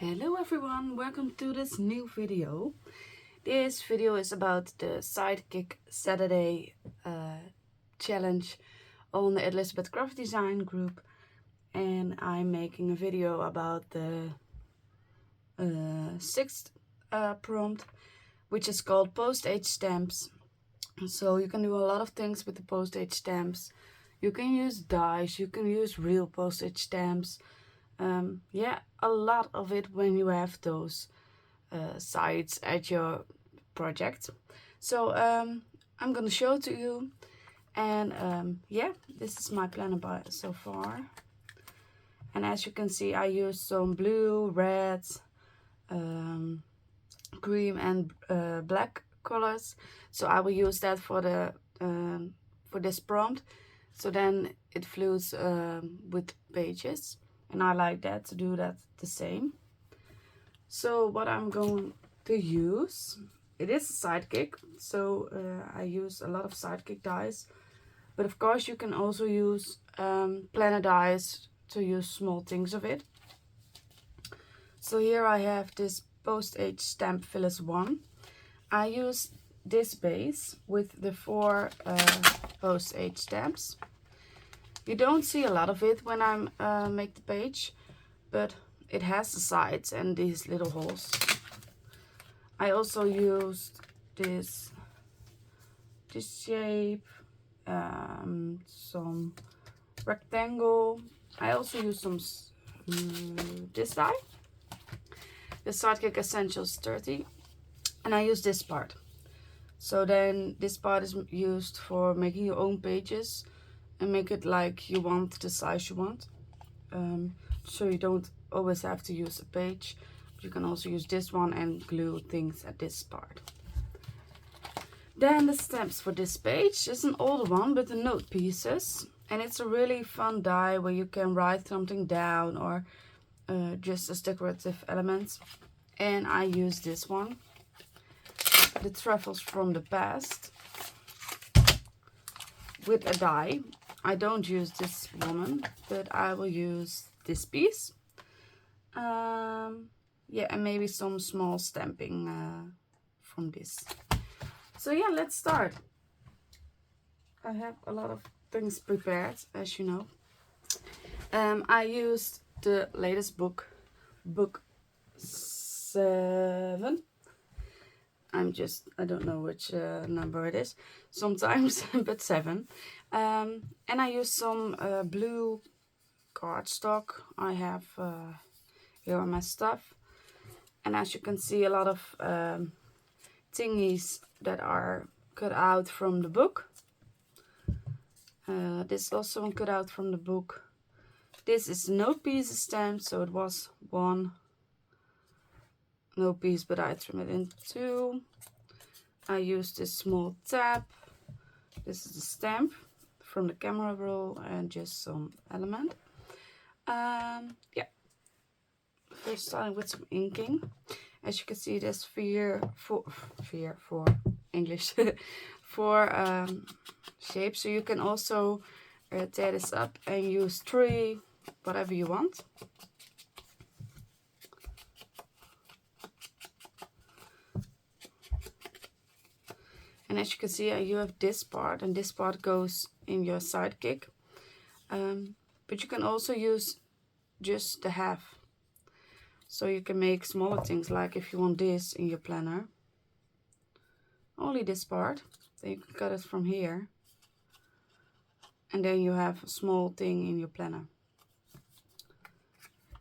Hello everyone, welcome to this new video. This video is about the Sidekick Saturday challenge on the Elizabeth Craft Design group, and I'm making a video about the sixth prompt, which is called postage stamps. So you can do a lot of things with the postage stamps. You can use dies, you can use real postage stamps. Yeah, a lot of it when you have those sites at your project. So I'm gonna show it to you, and yeah, this is my planner by so far. And as you can see, I use some blue, red, cream and black colors. So I will use that for the for this prompt. So then it flows with pages. And I like that, to do that the same. So what I'm going to use, it is a Sidekick. So I use a lot of Sidekick dies. But of course you can also use planner dies to use small things of it. So here I have this postage stamp Phyllis 1. I use this base with the 4 postage stamps. You don't see a lot of it when I make the page, but it has the sides and these little holes. I also used this shape, some rectangle. I also used some this die, the Sidekick Essentials 30, and I use this part. So then this part is used for making your own pages and make it like you want, the size you want. So you don't always have to use a page. You can also use this one and glue things at this part. Then the stamps for this page is an older one, but the note pieces. And it's a really fun die where you can write something down or just as decorative elements. And I use this one, the Travels from the Past, with a die. I don't use this woman, but I will use this piece. Yeah, and maybe some small stamping from this. So yeah, let's start. I have a lot of things prepared, as you know. I used the latest book 7. I don't know which number it is sometimes, but 7. And I use some blue cardstock I have here on my stuff. And as you can see, a lot of thingies that are cut out from the book. This is also one cut out from the book. This is note piece stamp, so it was one note piece, but I trimmed it into 2. I used this small tab. This is the stamp from the camera roll and just some element. Yeah. First starting with some inking. As you can see, there's 4 English 4 shapes. So you can also tear this up and use 3, whatever you want. And as you can see, you have this part, and this part goes in your Sidekick. But you can also use just the half. So you can make smaller things, like if you want this in your planner. Only this part. Then you can cut it from here. And then you have a small thing in your planner.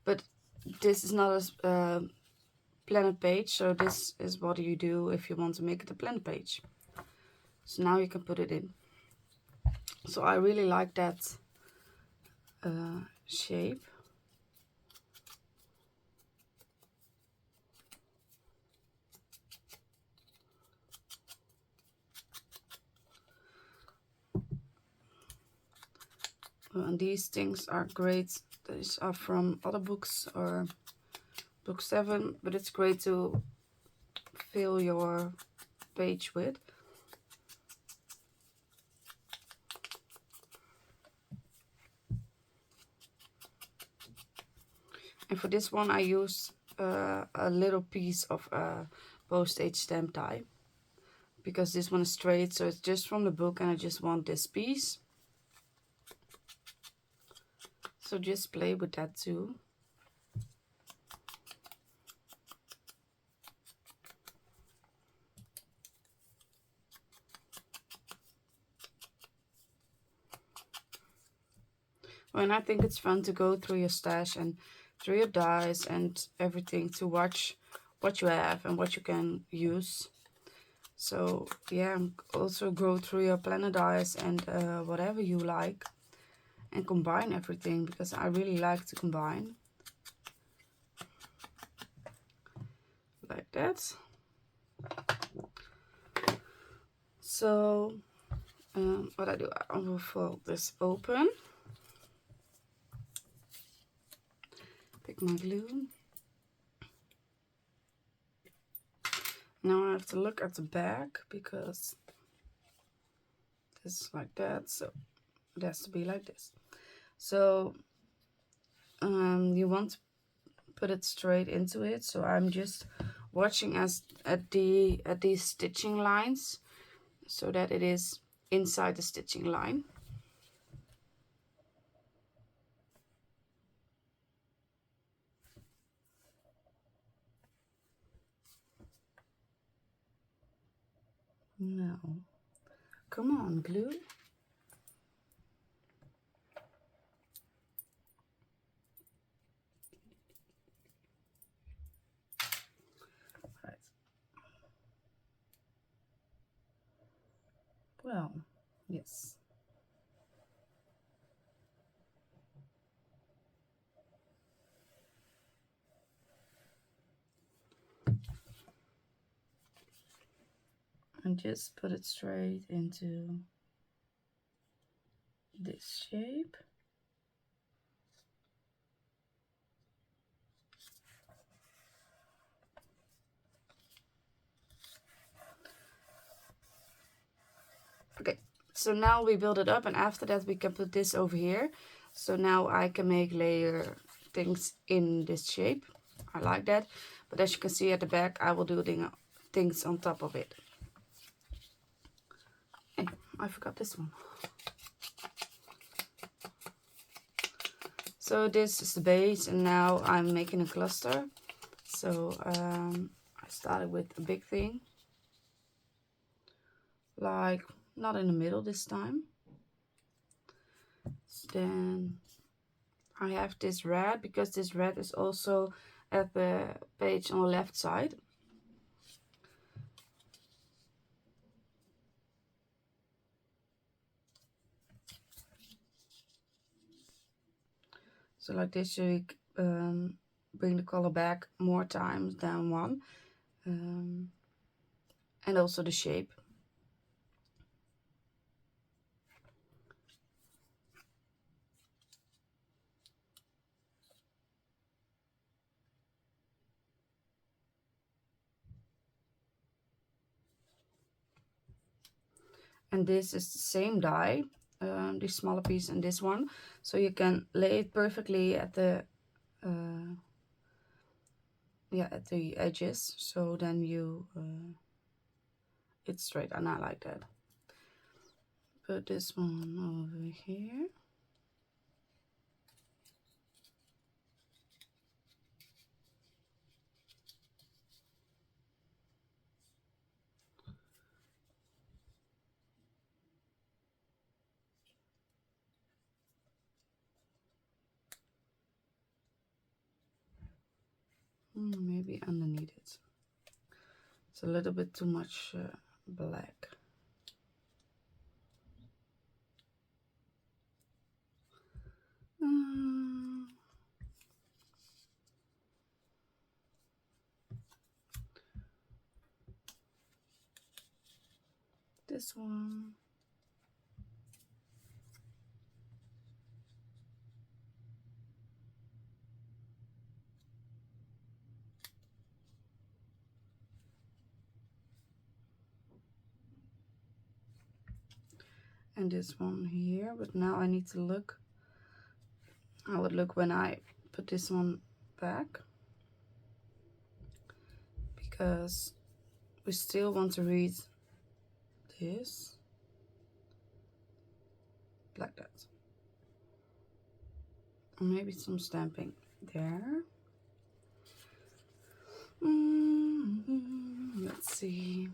But this is not a planner page, so this is what you do if you want to make it a planner page. So now you can put it in. So I really like that shape. And these things are great. These are from other books or book 7, but it's great to fill your page with. And for this one I use a little piece of postage stamp die, because this one is straight, so it's just from the book and I just want this piece. So just play with that too. And I think it's fun to go through your stash and through your dies and everything to watch what you have and what you can use. So yeah, also go through your planner dies and whatever you like, and combine everything, because I really like to combine like that. So what I do, I will fold this open, pick my glue. Now I have to look at the back, because this is like that, so it has to be like this. So you want to put it straight into it, so I'm just watching at these stitching lines, so that it is inside the stitching line. Now, come on, glue. Right. Well, yes. And just put it straight into this shape. Okay, so now we build it up, and after that we can put this over here. So now I can make layer things in this shape. I like that. But as you can see at the back, I will do things on top of it. Hey, I forgot this one. So this is the base, and now I'm making a cluster. So I started with a big thing, like not in the middle this time. So then I have this red, because this red is also at the page on the left side. So like this, you bring the color back more times than one, and also the shape. And this is the same die, this smaller piece and this one, so you can lay it perfectly at the at the edges, so then you it's straight, and I like that. Put this one over here. Maybe underneath it. It's a little bit too much black. This one. And this one here, but now I need to look how it look when I put this one back. because we still want to read this like that. Or maybe some stamping there. Let's see.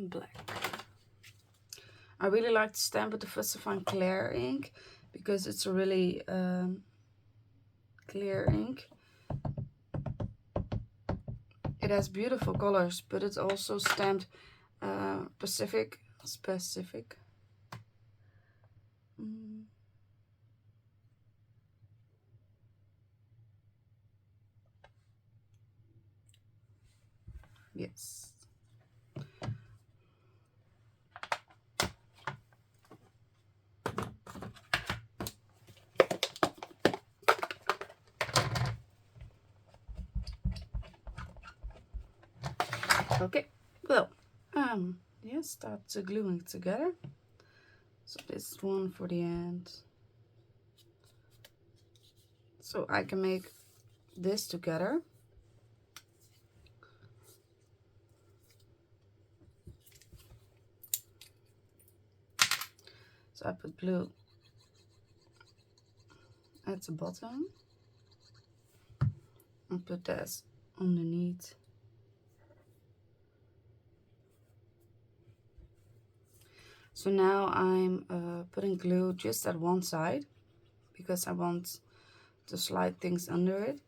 Black. I really like to stamp with the Versafine clear ink because it's a really clear ink. It has beautiful colors, but it's also stamped specific. Yes. Okay, well, yeah, start gluing together. So this one for the end. So I can make this together. So I put blue at the bottom and put this underneath. So now I'm putting glue just at one side because I want to slide things under it.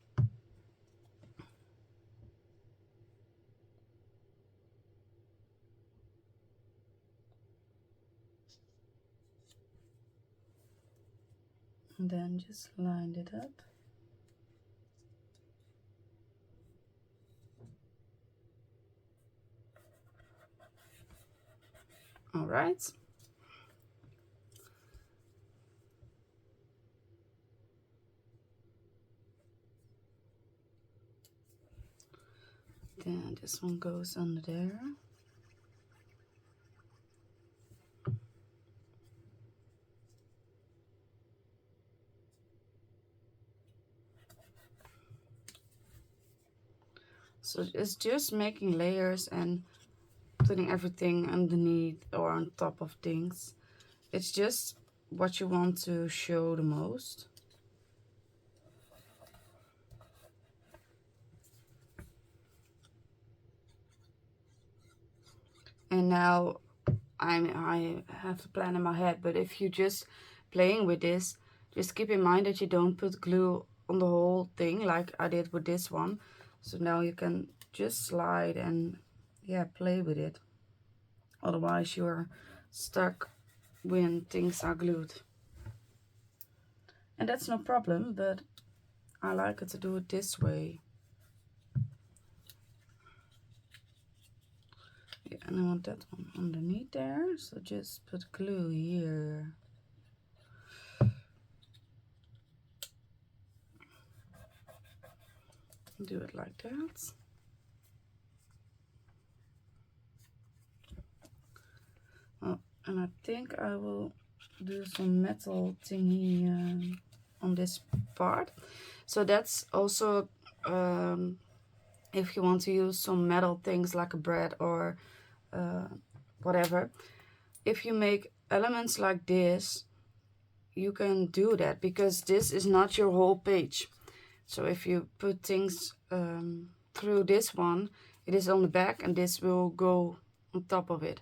And then just line it up. All right. Then this one goes under there. So it's just making layers and putting everything underneath or on top of things. It's just what you want to show the most. And now I have a plan in my head, but if you just playing with this, just keep in mind that you don't put glue on the whole thing like I did with this one. So now you can just slide and yeah, play with it. Otherwise you're stuck when things are glued. And that's no problem, but I like it to do it this way. Yeah, and I want that one underneath there, so just put glue here. Do it like that. Oh, and I think I will do some metal thingy on this part. So that's also if you want to use some metal things like a bread or whatever. If you make elements like this, you can do that because this is not your whole page. So if you put things through this one, it is on the back and this will go on top of it.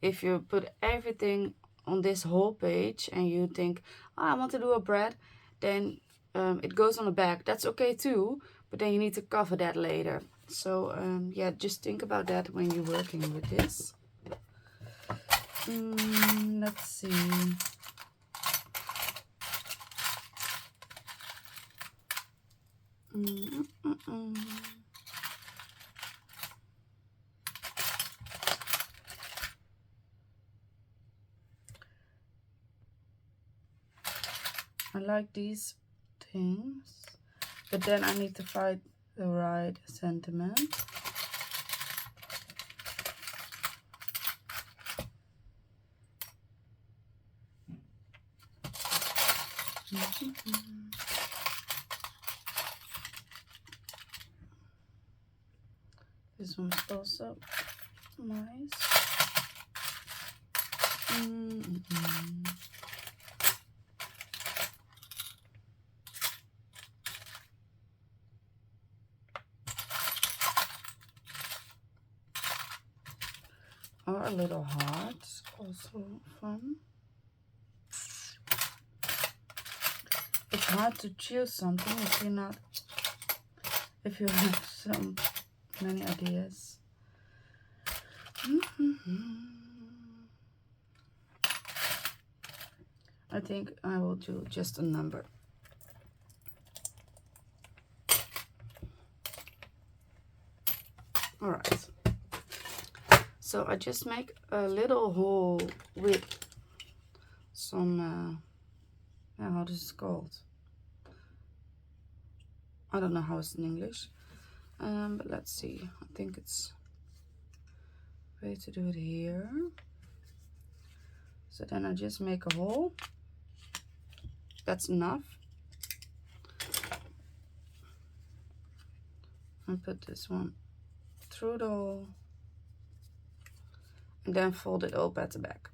If you put everything on this whole page and you think, oh, I want to do a bread, then it goes on the back. That's okay too, but then you need to cover that later. So yeah, just think about that when you're working with this. Let's see. I like these things, but then I need to find the right sentiment. This one is also nice. Or a little heart, also fun. It's hard to choose something if you have so many ideas. I think I will do just a number. All right. So I just make a little hole with some, how this is called. I don't know how it's in English, but let's see. I think it's way to do it here. So then I just make a hole. That's enough. And put this one through the hole. And then fold it up at the back.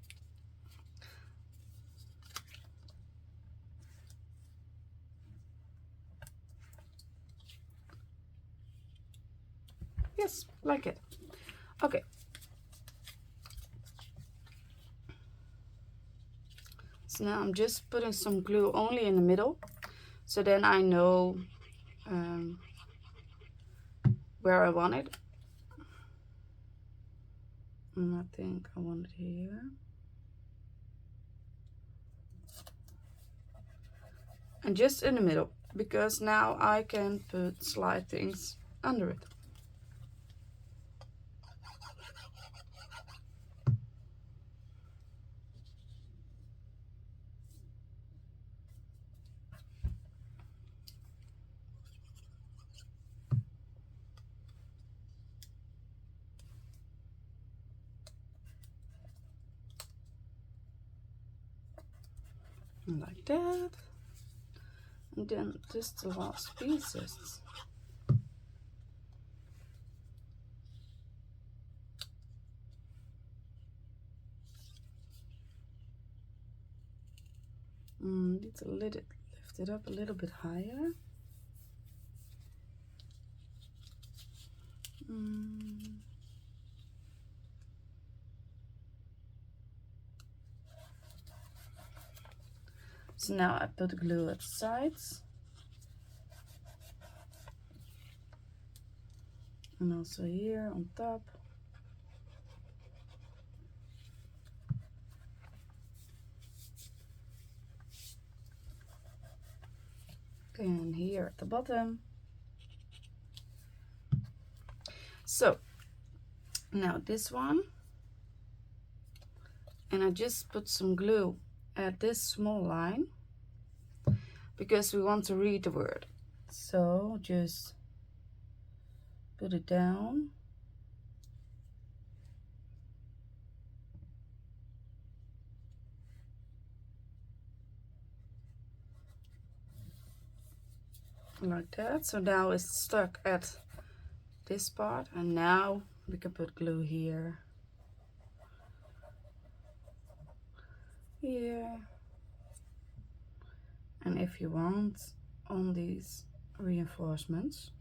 Yes, like it. Okay. So now I'm just putting some glue only in the middle. So then I know where I want it. And I think I want it here. And just in the middle, because now I can put slide things under it. Like that. And then just the last pieces. Need to lift it up a little bit higher. So now I put glue at the sides. And also here on top. And here at the bottom. So now this one. And I just put some glue at this small line because we want to read the word. So just put it down. Like that. So now it's stuck at this part, and now we can put glue here, here, and if you want on these reinforcements.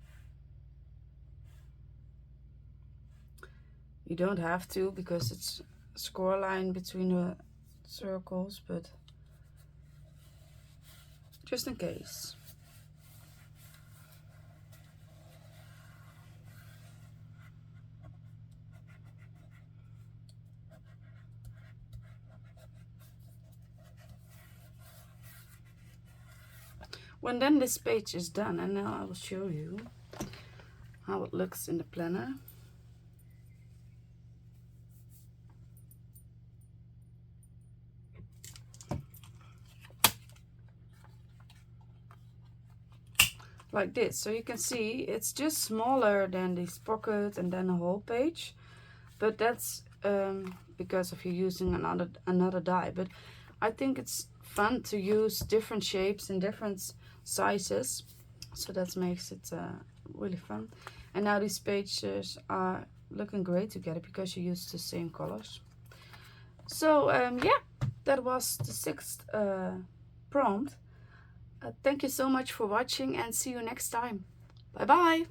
You don't have to because it's a score line between the circles, but just in case. When then this page is done, and now I will show you how it looks in the planner. Like this. So you can see it's just smaller than this pocket and then a whole page, but that's because of you using another die. But I think it's fun to use different shapes and different sizes, so that makes it really fun. And now these pages are looking great together because you use the same colors. So yeah, that was the 6th prompt. Thank you so much for watching and see you next time. Bye bye.